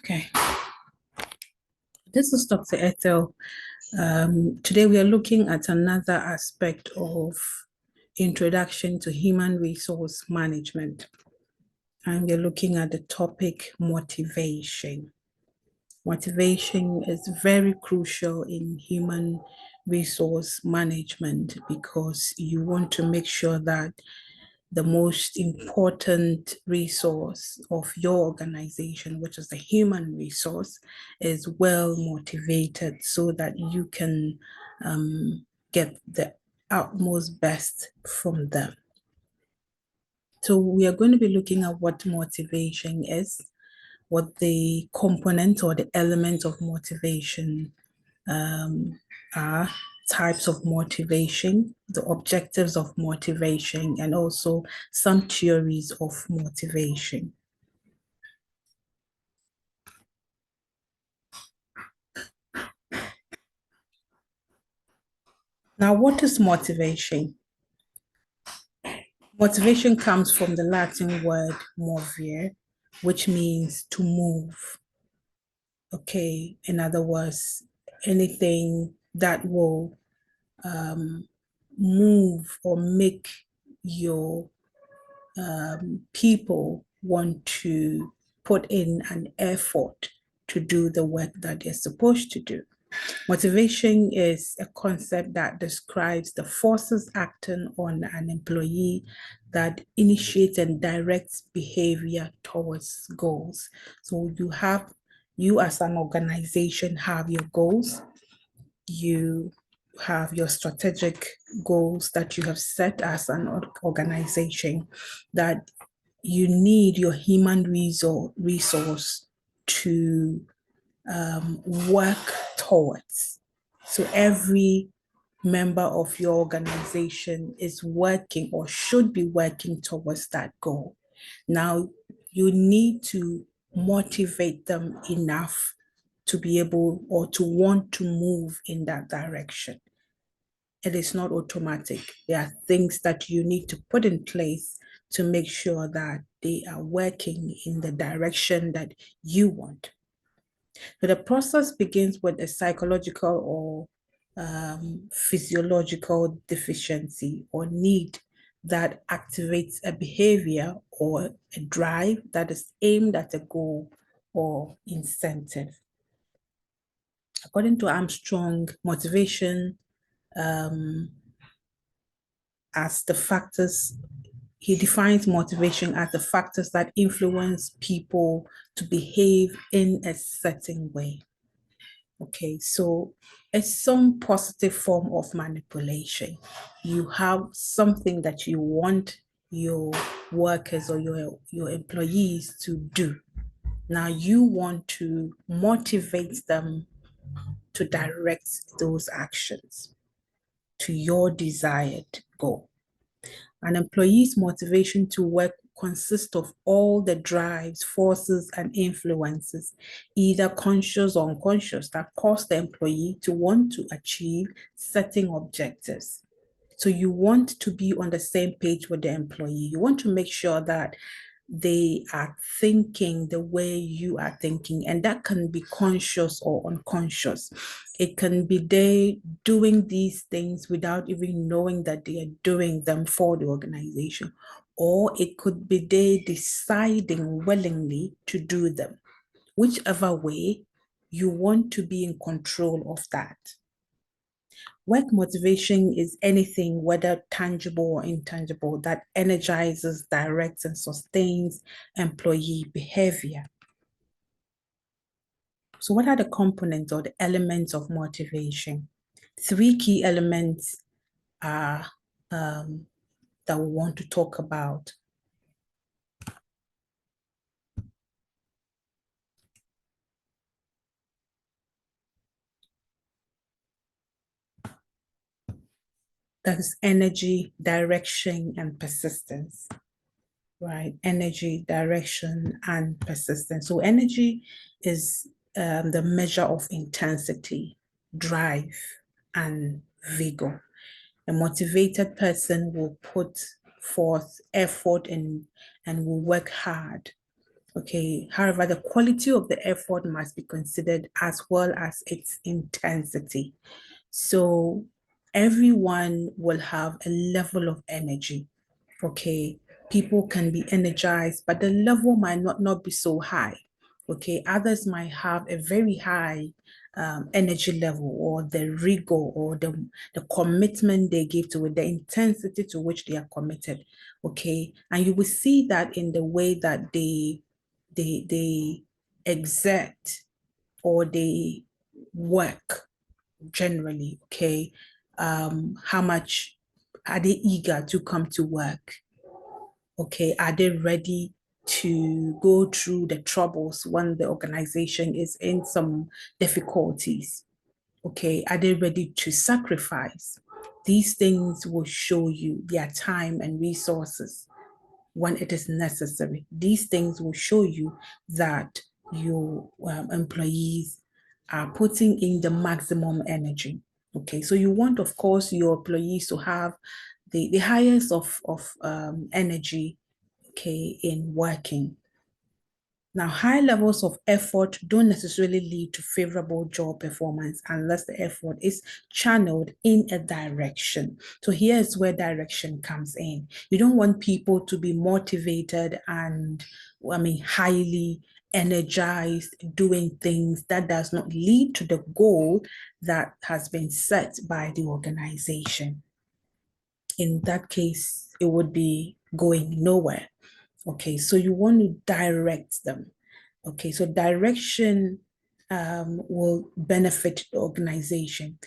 Okay, this is Dr. Ethel. Today we are looking at another aspect of introduction to human resource management. And we're looking at the topic motivation. Motivation is very crucial in human resource management because you want to make sure that the most important resource of your organization, which is the human resource, is well motivated so that you can get the utmost best from them. So we are going to be looking at what motivation is, what the components or the elements of motivation are, types of motivation, the objectives of motivation, and also some theories of motivation. Now, what is motivation? Motivation comes from the Latin word movere, which means to move. Okay, in other words, anything that will move or make your people want to put in an effort to do the work that they're supposed to do. Motivation is a concept that describes the forces acting on an employee that initiates and directs behavior towards goals. So you as an organization have your goals, you have your strategic goals that you have set as an organization that you need your human resource to work towards. So every member of your organization is working or should be working towards that goal. Now, you need to motivate them enough to be able or to want to move in that direction. It is not automatic. There are things that you need to put in place to make sure that they are working in the direction that you want. So the process begins with a psychological or physiological deficiency or need that activates a behavior or a drive that is aimed at a goal or incentive. According to Armstrong, motivation as the factors, he defines motivation as the factors that influence people to behave in a certain way. Okay, so it's some positive form of manipulation. You have something that you want your workers or your employees to do. Now you want to motivate them to direct those actions to your desired goal. An employee's motivation to work consists of all the drives, forces, and influences, either conscious or unconscious, that cause the employee to want to achieve certain objectives. So you want to be on the same page with the employee. You want to make sure that they are thinking the way you are thinking, and that can be conscious or unconscious. It can be they doing these things without even knowing that they are doing them for the organization, or it could be they deciding willingly to do them. Whichever way, you want to be in control of that. Work motivation is anything, whether tangible or intangible, that energizes, directs, and sustains employee behavior. So what are the components or the elements of motivation? Three key elements are that we want to talk about. That is energy, direction, and persistence, right? Energy, direction, and persistence. So energy is the measure of intensity, drive, and vigor. A motivated person will put forth effort and will work hard. Okay. However, the quality of the effort must be considered as well as its intensity. So everyone will have a level of energy. Okay. People can be energized, but the level might not be so high. Okay. Others might have a very high energy level, or the rigor, or the commitment they give to it, the intensity to which they are committed. Okay. And you will see that in the way that they exert or they work generally. Okay. How much are they eager to come to work? Okay. Are they ready to go through the troubles when the organization is in some difficulties? Okay. Are they ready to sacrifice? These things will show you their time and resources when it is necessary. These things will show you that your employees are putting in the maximum energy. Okay, so you want, of course, your employees to have the highest of energy, okay, in working. Now, high levels of effort don't necessarily lead to favorable job performance unless the effort is channeled in a direction. So here's where direction comes in. You don't want people to be motivated and, highly energized doing things that does not lead to the goal that has been set by the organization. In that case, it would be going nowhere. Okay, so you want to direct them. Okay, so direction will benefit the organization.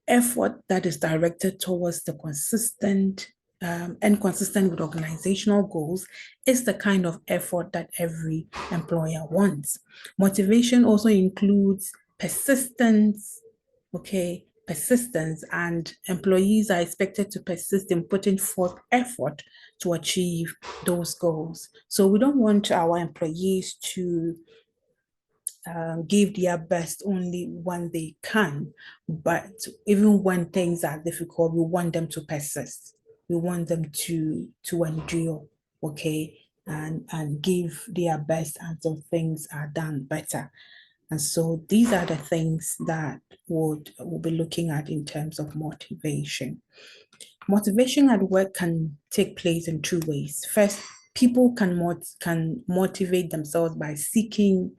Effort that is directed towards the consistent and consistent with organizational goals is the kind of effort that every employer wants. Motivation also includes persistence, okay, persistence, and employees are expected to persist in putting forth effort to achieve those goals. So we don't want our employees to give their best only when they can, but even when things are difficult, we want them to persist. We want them to endure, okay, and give their best until things are done better. And so these are the things that we'll be looking at in terms of motivation. Motivation at work can take place in two ways. First, people can motivate themselves by seeking,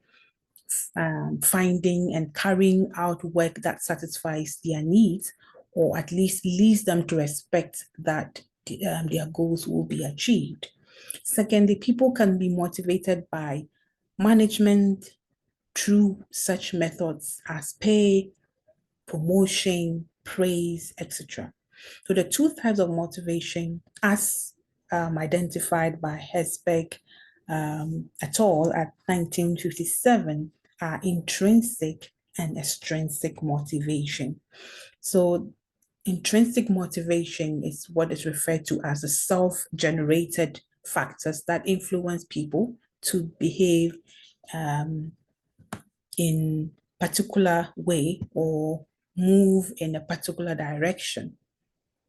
finding, and carrying out work that satisfies their needs, or at least leads them to expect that their goals will be achieved. Secondly, people can be motivated by management through such methods as pay, promotion, praise, etc. So the two types of motivation, as identified by Hesberg et al. At 1957, are intrinsic and extrinsic motivation. So intrinsic motivation is what is referred to as the self-generated factors that influence people to behave in particular way or move in a particular direction.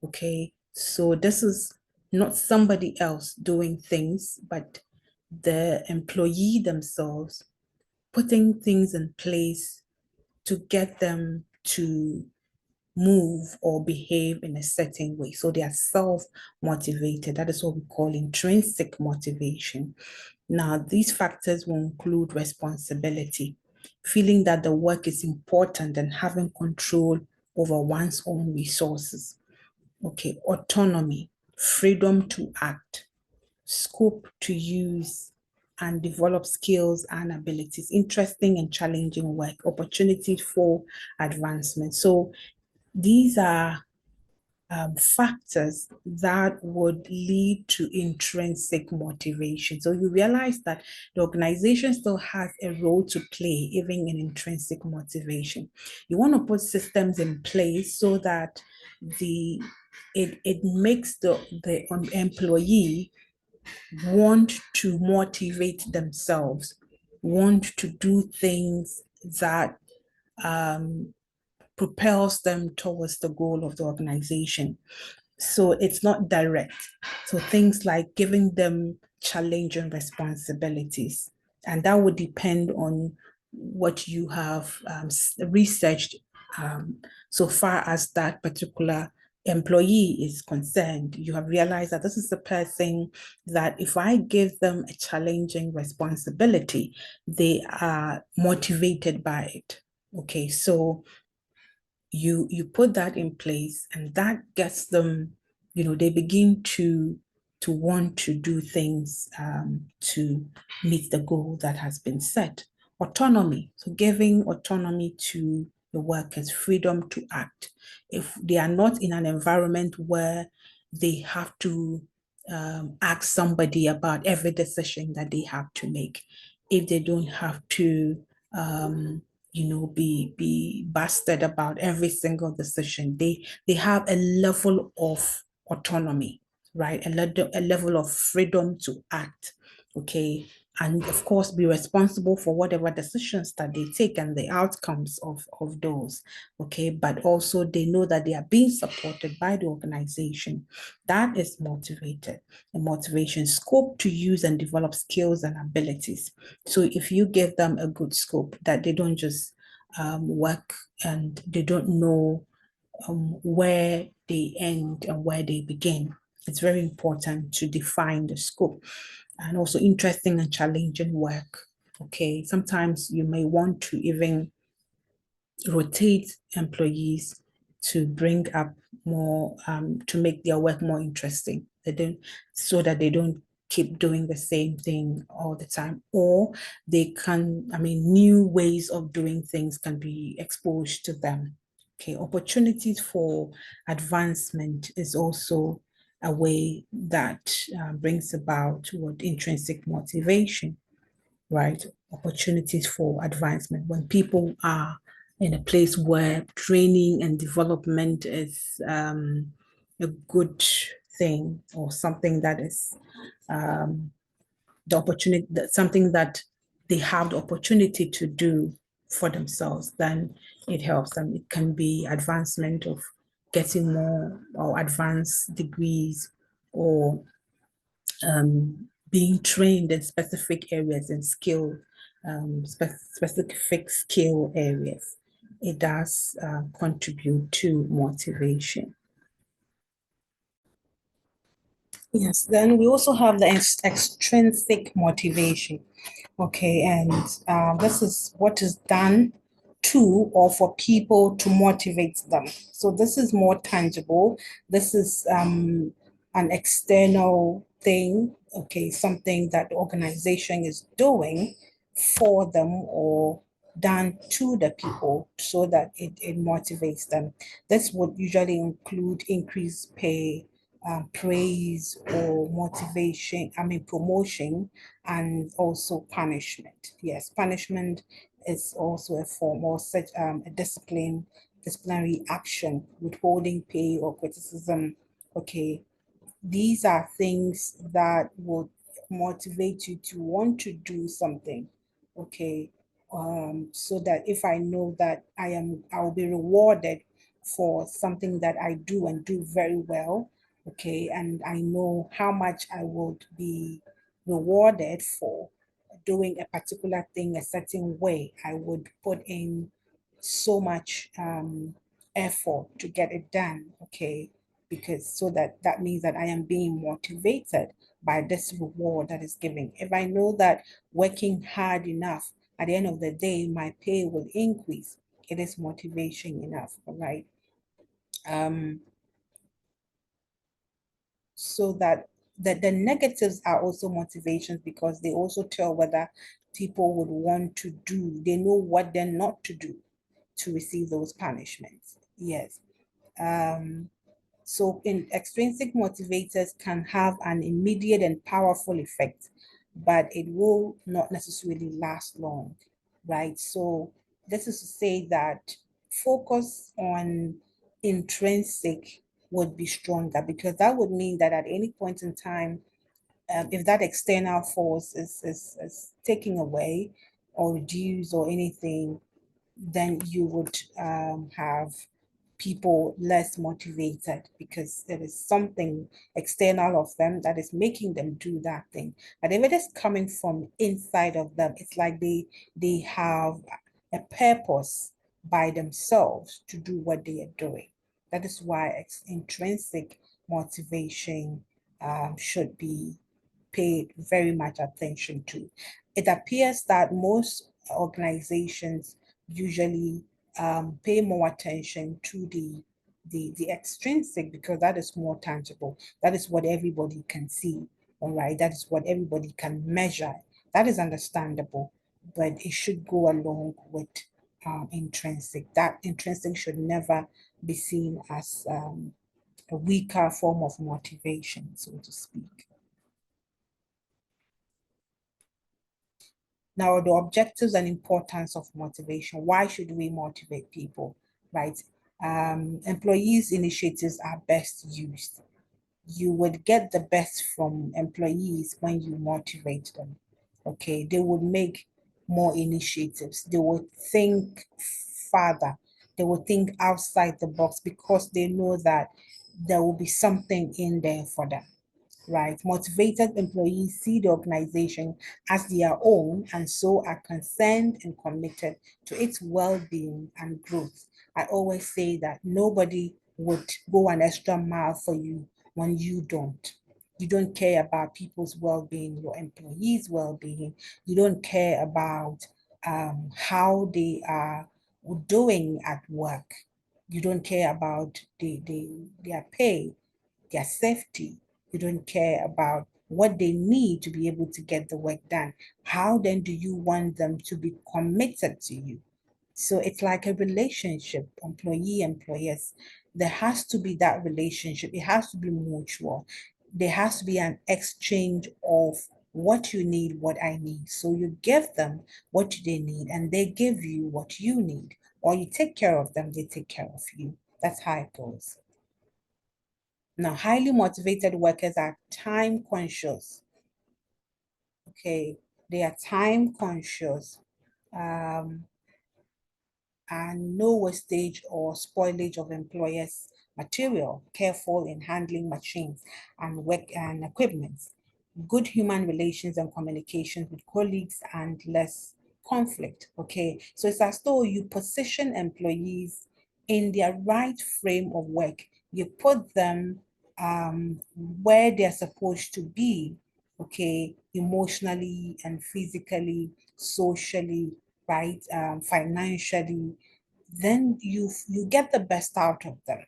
Okay, so this is not somebody else doing things, but the employee themselves putting things in place to get them to move or behave in a certain way. So they are self-motivated. That is what we call intrinsic motivation. Now, these factors will include responsibility, feeling that the work is important and having control over one's own resources. Okay, autonomy, freedom to act, scope to use and develop skills and abilities, interesting and challenging work, opportunities for advancement. So these are factors that would lead to intrinsic motivation. So you realize that the organization still has a role to play, even in intrinsic motivation. You want to put systems in place so that the it makes the employee want to motivate themselves, want to do things that propels them towards the goal of the organization. So it's not direct. So things like giving them challenging responsibilities, and that would depend on what you have researched so far as that particular employee is concerned. You have realized that this is the person that if I give them a challenging responsibility, they are motivated by it. Okay, so you put that in place, and that gets them, they begin to want to do things to meet the goal that has been set. Autonomy, so giving autonomy to the workers, freedom to act. If they are not in an environment where they have to ask somebody about every decision that they have to make, if they don't have to be busted about every single decision. They have a level of autonomy, right? A level of freedom to act, okay? And of course, be responsible for whatever decisions that they take and the outcomes of those, okay? But also they know that they are being supported by the organization. That is motivated. The motivation, scope to use and develop skills and abilities. So if you give them a good scope, that they don't just work and they don't know where they end and where they begin. It's very important to define the scope, and also interesting and challenging work. Okay, sometimes you may want to even rotate employees to bring up more, to make their work more interesting. They don't, so that they don't keep doing the same thing all the time, or they can, new ways of doing things can be exposed to them. Okay, opportunities for advancement is also a way that brings about what intrinsic motivation, right? Opportunities for advancement. When people are in a place where training and development is a good thing, or something that is the opportunity, something that they have the opportunity to do for themselves, then it helps them. It can be advancement of getting more or advanced degrees, or being trained in specific areas and specific skill areas. It does contribute to motivation. Yes, then we also have the extrinsic motivation. Okay, and this is what is done to or for people to motivate them. So this is more tangible. This is an external thing, okay, something that the organization is doing for them or done to the people so that it motivates them. This would usually include increased pay, praise or motivation, promotion, and also punishment. Yes, punishment is also a form or such a disciplinary action, withholding pay or criticism. Okay, these are things that would motivate you to want to do something. Okay, so that if I know that I'll be rewarded for something that I do and do very well, okay, and I know how much I would be rewarded for doing a particular thing a certain way, I would put in so much effort to get it done, okay, because so that means that I am being motivated by this reward that is given. If I know that working hard enough, at the end of the day, my pay will increase, it is motivation enough, all right? Um, so that the negatives are also motivations, because they also tell whether people would want to do, they know what they're not to do to receive those punishments. Yes. So in extrinsic motivators can have an immediate and powerful effect, but it will not necessarily last long, right? So this is to say that focus on intrinsic would be stronger, because that would mean that at any point in time, if that external force is taken away or reduced or anything, then you would have people less motivated, because there is something external of them that is making them do that thing. But if it is coming from inside of them, it's like they have a purpose by themselves to do what they are doing. That is why intrinsic motivation should be paid very much attention to. It appears that most organizations usually pay more attention to the extrinsic, because that is more tangible. That is what everybody can see, all right? That is what everybody can measure. That is understandable, but it should go along with intrinsic. That intrinsic should never be seen as a weaker form of motivation, so to speak. Now, the objectives and importance of motivation. Why should we motivate people, right? Employees' initiatives are best used. You would get the best from employees when you motivate them, okay? They would make more initiatives. They would think farther. They would think outside the box, because they know that there will be something in there for them, right? Motivated employees see the organization as their own, and so are concerned and committed to its well-being and growth. I always say that nobody would go an extra mile for you when you don't. You don't care about people's well-being, your employees' well-being. You don't care about how they are doing at work. You don't care about their pay, their safety. You don't care about what they need to be able to get the work done. How then do you want them to be committed to you? So it's like a relationship, employee, employers. There has to be that relationship. It has to be mutual. There has to be an exchange of what you need, what I need. So you give them what they need, and they give you what you need. Or you take care of them, they take care of you. That's how it goes. Now, highly motivated workers are time conscious. Okay, they are time conscious. Um, and no wastage or spoilage of employers' material, careful in handling machines and work and equipment, good human relations and communications with colleagues, and less conflict. Okay, so it's as though you position employees in their right frame of work. You put them where they're supposed to be, okay, emotionally and physically, socially, right, financially. Then you get the best out of them,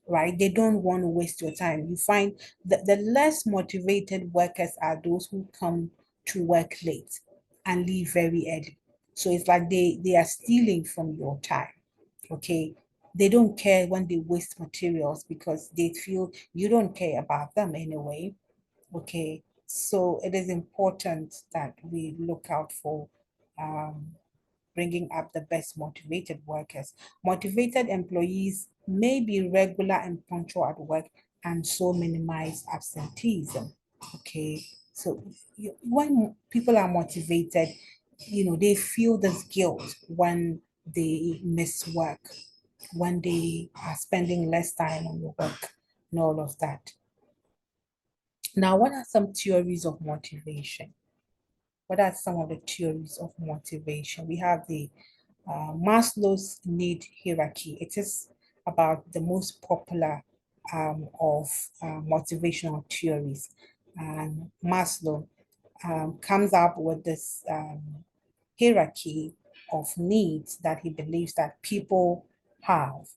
right? They don't want to waste your time. You find that the less motivated workers are those who come to work late and leave very early. So it's like they are stealing from your time, okay? They don't care when they waste materials, because they feel you don't care about them anyway, okay? So it is important that we look out for um, bringing up the best motivated workers. Motivated employees may be regular and punctual at work, and so minimize absenteeism. Okay, so when people are motivated, they feel this guilt when they miss work, when they are spending less time on the work, and all of that. Now, what are some theories of motivation? What are some of the theories of motivation? We have the Maslow's need hierarchy. It is about the most popular of motivational theories. And Maslow comes up with this hierarchy of needs that he believes that people have.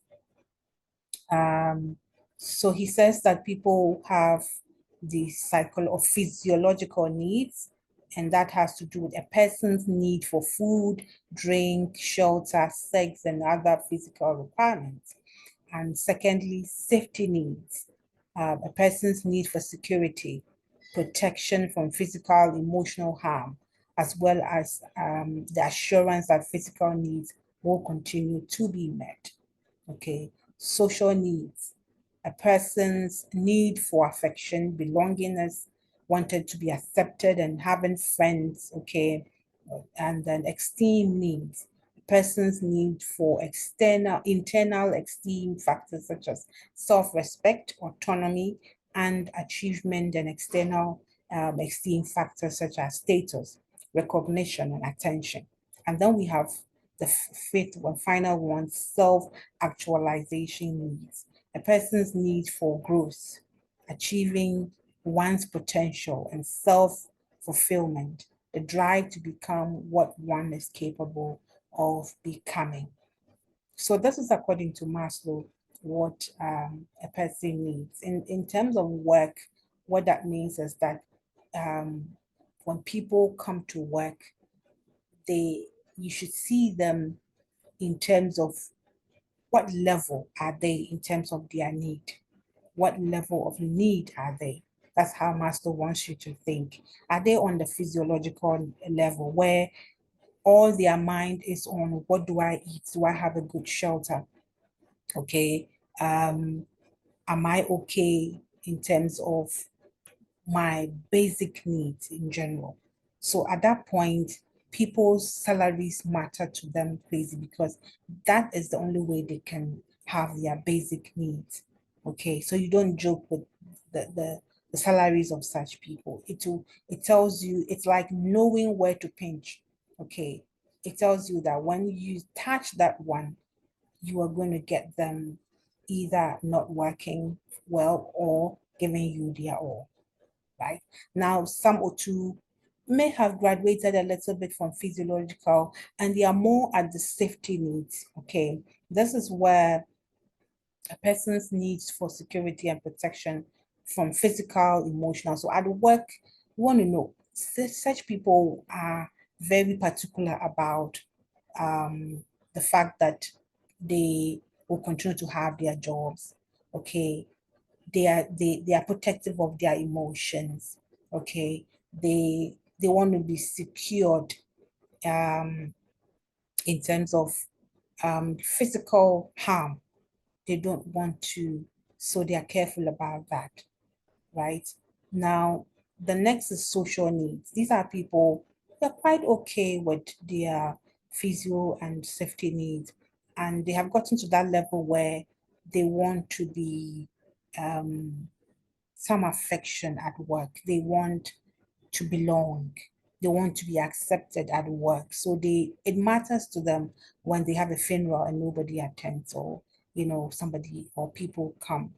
So he says that people have the cycle of physiological needs, and that has to do with a person's need for food, drink, shelter, sex, and other physical requirements. And secondly, safety needs, a person's need for security, protection from physical, emotional harm, as well as the assurance that physical needs will continue to be met. Okay, social needs, a person's need for affection, belongingness, wanted to be accepted and having friends, okay, and then esteem needs, a person's need for internal esteem factors such as self-respect, autonomy, and achievement, and external esteem factors such as status, recognition, and attention. And then we have the fifth one, final one, self-actualization needs. A person's need for growth, achieving one's potential, and self-fulfillment, the drive to become what one is capable of becoming. So this is according to Maslow, what a person needs. In terms of work, what that means is that when people come to work, you should see them in terms of what level are they in terms of their need? What level of need are they? That's how Maslow wants you to think. Are they on the physiological level where all their mind is on what do I eat? Do I have a good shelter? Okay. Am I okay in terms of my basic needs in general? So at that point, people's salaries matter to them crazy because that is the only way they can have their basic needs. Okay, so you don't joke with the salaries of such people. It tells you, it's like knowing where to pinch. Okay, it tells you that when you touch that one, you are going to get them either not working well or giving you their all, right? Now, some or two may have graduated a little bit from physiological and they are more at the safety needs, okay? This is where a person's needs for security and protection from physical, emotional. So at work, you want to know, such people are very particular about the fact that they will continue to have their jobs, okay? They are protective of their emotions, okay? They want to be secured in terms of physical harm. They don't want to, so they are careful about that, right? Now, the next is social needs. These are people, they're quite okay with their physio and safety needs, and they have gotten to that level where they want to be some affection at work. They want to belong. They want to be accepted at work. So it matters to them when they have a funeral and nobody attends, or somebody or people come.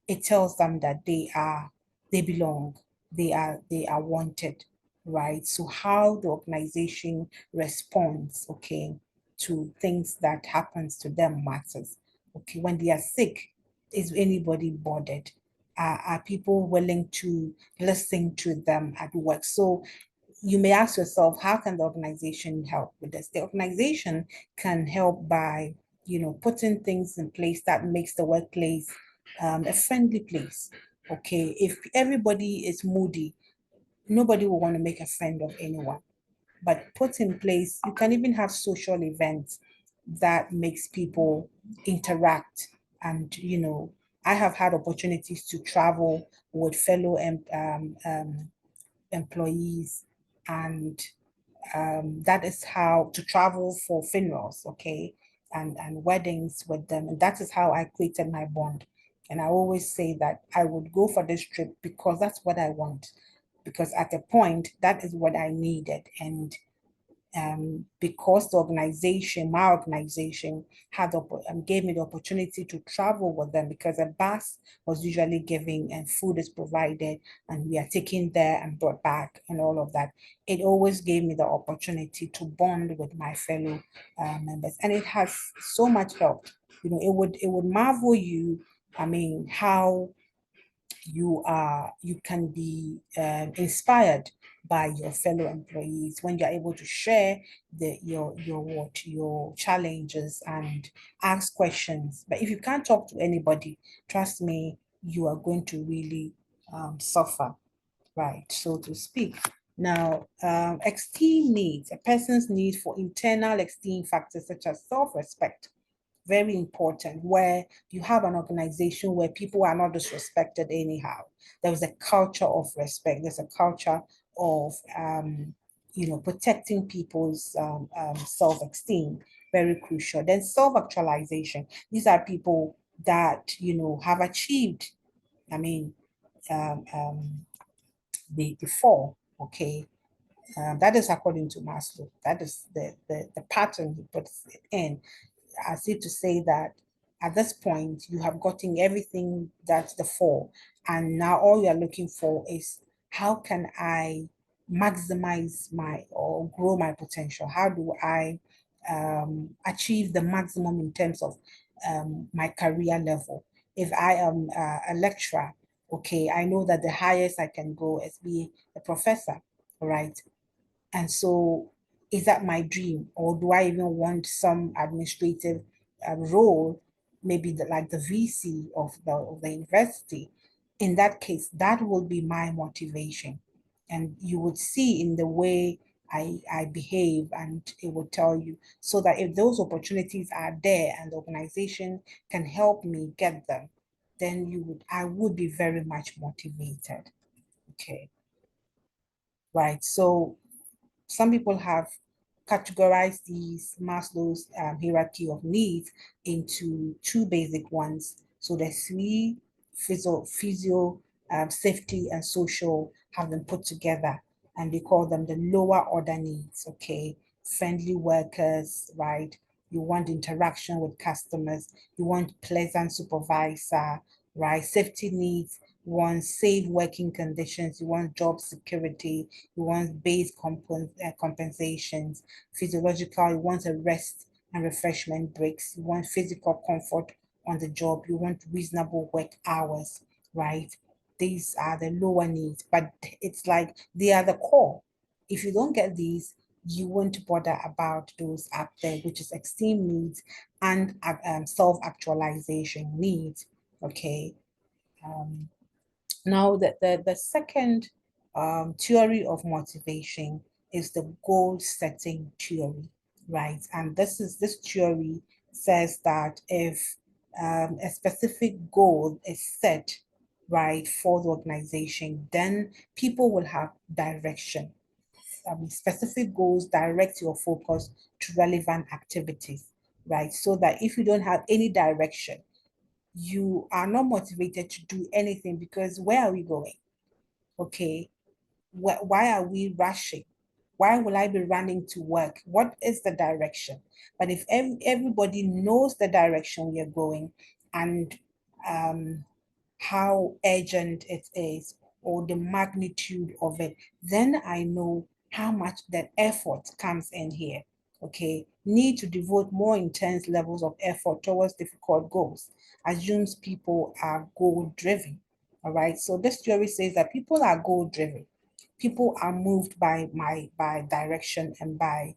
It tells them that they belong, they are wanted, right? So how the organization responds, okay, to things that happens to them matters. Okay, when they are sick, is anybody bothered? Are people willing to listen to them at work? So you may ask yourself, how can the organization help with this? The organization can help by, putting things in place that makes the workplace a friendly place. Okay, if everybody is moody, nobody will want to make a friend of anyone. But put in place, you can even have social events that makes people interact. And I have had opportunities to travel with fellow employees, and that is how to travel for funerals, okay, and weddings with them. And that is how I created my bond. And I always say that I would go for this trip because that's what I want. Because at a point, that is what I needed. And because my organization gave me the opportunity to travel with them, because a bus was usually giving and food is provided and we are taken there and brought back and all of that. It always gave me the opportunity to bond with my fellow members, and it has so much helped. It would marvel you, I mean, how you can be inspired by your fellow employees when you're able to share your challenges and ask questions. But if you can't talk to anybody, trust me, you are going to really suffer, right, so to speak. Now, esteem needs, a person's need for internal esteem factors such as self-respect, very important, where you have an organization where people are not disrespected anyhow. There is a culture of respect. There's a culture of, protecting people's self-esteem, very crucial. Then self-actualization. These are people that, have achieved, I mean, um, um, the four, okay? That is according to Maslow. That is the pattern he puts it in, as if to say that at this point you have gotten everything that's the four, and now all you're looking for is how can I maximize my or grow my potential? How do I achieve the maximum in terms of my career level? If I am a lecturer, okay, I know that the highest I can go is be a professor, right? And so, is that my dream, or do I even want some administrative role, maybe like the VC of the university? In that case, that will be my motivation, and you would see in the way I behave, and it will tell you, so that if those opportunities are there and the organization can help me get them, then I would be very much motivated. Okay, right. So some people have categorized these Maslow's hierarchy of needs into two basic ones. So the three physio safety and social have been put together, and they call them the lower order needs. Okay, friendly workers, right? You want interaction with customers. You want pleasant supervisor, right? Safety needs. You want safe working conditions. You want job security. You want base compensations. Physiological, you want a rest and refreshment breaks. You want physical comfort on the job. You want reasonable work hours, right? These are the lower needs, but it's like they are the core. If you don't get these, you won't bother about those up there, which is esteem needs and self-actualization needs. Okay. Um, Now, the second theory of motivation is the goal setting theory, right? And this theory says that if a specific goal is set, right, for the organization, then people will have direction. Specific goals direct your focus to relevant activities, right? So that if you don't have any direction, you are not motivated to do anything, because where are we going? Okay, why are we rushing? Why will I be running to work? What is the direction? But if everybody knows the direction we are going, and um, how urgent it is, or the magnitude of it, then I know how much that effort comes in here. Okay, need to devote more intense levels of effort towards difficult goals assumes people are goal driven. All right, so this theory says that people are goal driven. People are moved by direction and by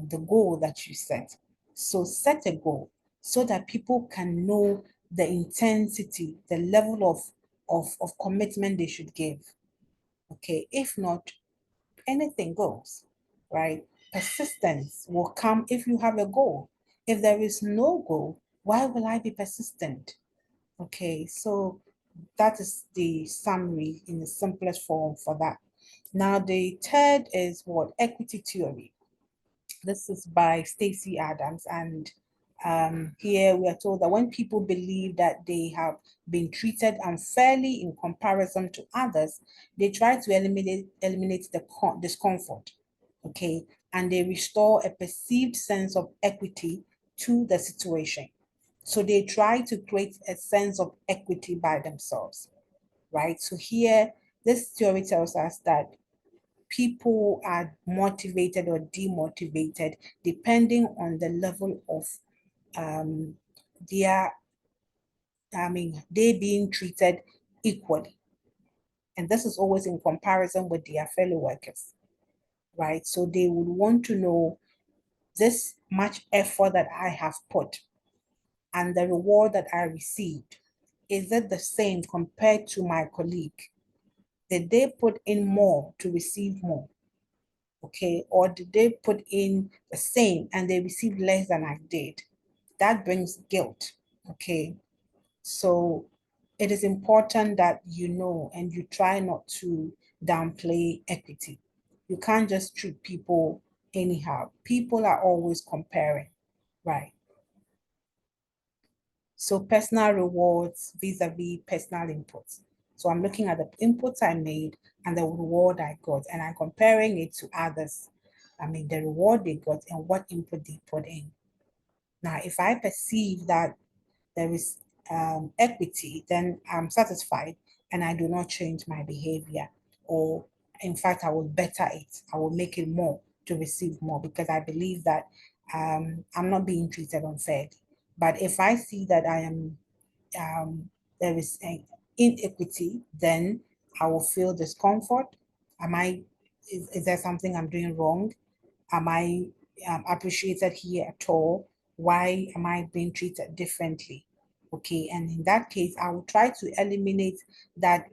the goal that you set. So set a goal so that people can know the intensity, the level of commitment they should give. Okay, if not, anything goes, right? Persistence will come if you have a goal. If there is no goal, why will I be persistent? Okay, so that is the summary in the simplest form for that. Now, the third is what? Equity theory. This is by Stacey Adams, and here we are told that when people believe that they have been treated unfairly in comparison to others, they try to eliminate the discomfort, okay, and they restore a perceived sense of equity to the situation. So they try to create a sense of equity by themselves, right? So here, this theory tells us that people are motivated or demotivated depending on the level of um, their, they being treated equally. And this is always in comparison with their fellow workers, right? So they would want to know this much effort that I have put and the reward that I received. Is it the same compared to my colleague? Did they put in more to receive more? Okay, or did they put in the same and they received less than I did? that brings guilt, okay? So it is important that you know and you try not to downplay equity. You can't just treat people anyhow. People are always comparing, right? So personal rewards vis-a-vis personal inputs. So I'm looking at the inputs I made and the reward I got, and I'm comparing it to others. I mean, the reward they got and what input they put in. Now, if I perceive that there is equity, then I'm satisfied and I do not change my behavior. Or in fact, I will better it. I will make it more to receive more because I believe that I'm not being treated unfairly. But if I see that there is an inequity, then I will feel discomfort. Am I, is there something I'm doing wrong? Am I appreciated here at all? Why am I being treated differently? Okay, and in that case, I will try to eliminate that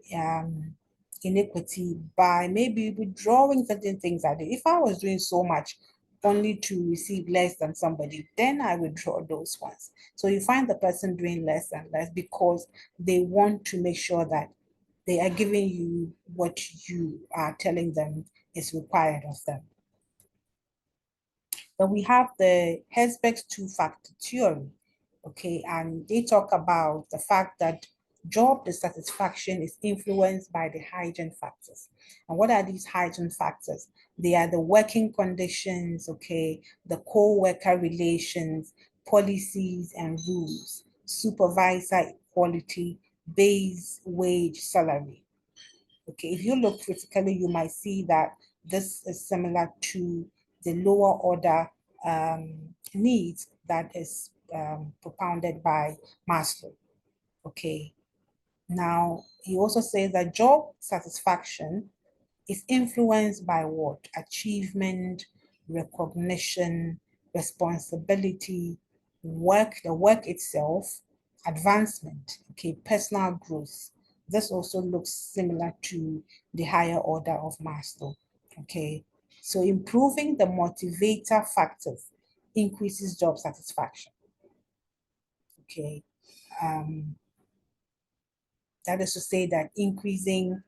inequity by maybe withdrawing certain things I did. If I was doing so much only to receive less than somebody, then I withdraw those ones. So you find the person doing less and less because they want to make sure that they are giving you what you are telling them is required of them. Then we have the Herzberg's two-factor theory, okay, and they talk about the fact that job dissatisfaction is influenced by the hygiene factors. And what are these hygiene factors? They are the working conditions, okay, the co-worker relations, policies and rules, supervisor equality, base wage salary. Okay, if you look critically, you might see that this is similar to the lower order needs that is propounded by Maslow. Okay, now he also says that job satisfaction is influenced by what? Achievement, recognition, responsibility, work, the work itself, advancement, okay, personal growth. This also looks similar to the higher order of Maslow, okay? So improving the motivator factors increases job satisfaction, okay? That is to say that increasing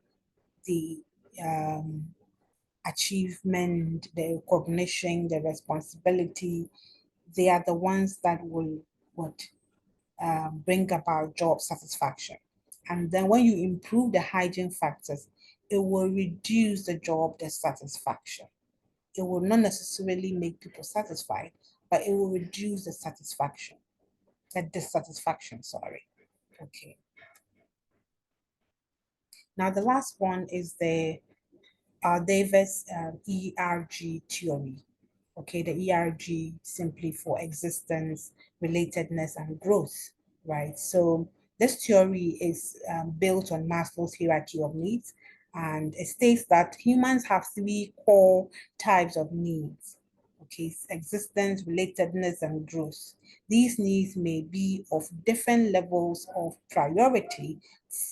the achievement, the recognition, the responsibility, they are the ones that will what bring about job satisfaction. And then when you improve the hygiene factors, it will reduce the job dissatisfaction. It will not necessarily make people satisfied, but it will reduce the satisfaction, the dissatisfaction, sorry. Okay. Now the last one is the Davis ERG theory. Okay, the ERG simply for existence, relatedness, and growth, right? So this theory is built on Maslow's hierarchy of needs, and it states that humans have three core types of needs. Okay, existence, relatedness, and growth. These needs may be of different levels of priority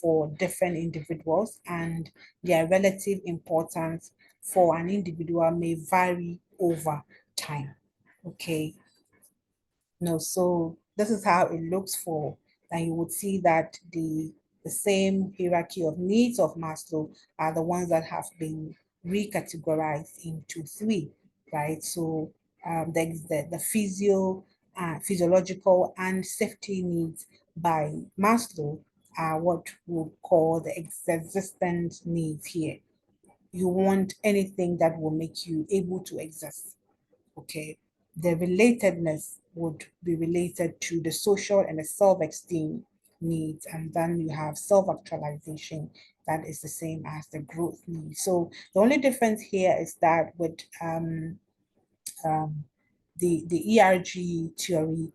for different individuals, and their relative importance for an individual may vary over time. Okay. No, so this is how it looks for, and you would see that the same hierarchy of needs of Maslow are the ones that have been recategorized into three, right? So the physiological and safety needs by Maslow are what we'll call the existence needs here. You want anything that will make you able to exist, okay? The relatedness would be related to the social and the self-esteem needs, and then you have self-actualization that is the same as the growth needs. So the only difference here is that with the ERG theory,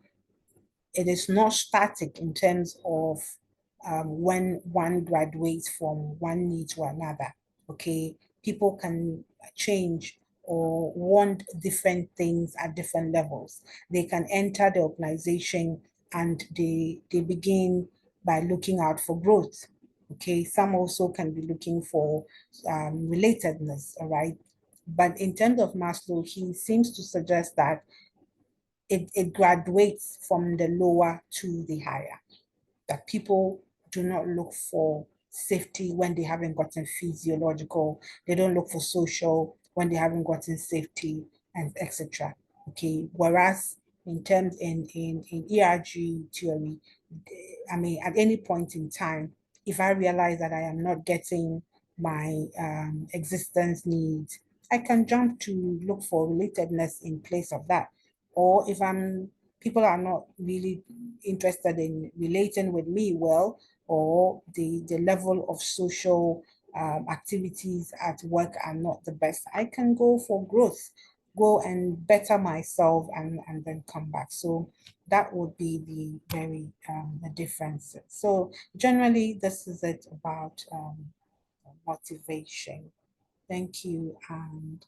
it is not static in terms of when one graduates from one need to another. Okay, people can change or want different things at different levels. They can enter the organization and they begin by looking out for growth. Okay, some also can be looking for relatedness, all right? But in terms of Maslow, he seems to suggest that it graduates from the lower to the higher. That people do not look for safety when they haven't gotten physiological, they don't look for social when they haven't gotten safety, and etc. Okay, whereas in terms in ERG theory, I mean, at any point in time, if I realize that I am not getting my existence needs, I can jump to look for relatedness in place of that. Or if people are not really interested in relating with me well, or the level of social activities at work are not the best, I can go for growth, go and better myself, and then come back. So that would be the difference. So generally, this is it about motivation. Thank you, and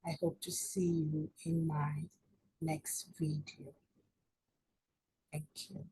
I hope to see you in my next video. Thank you.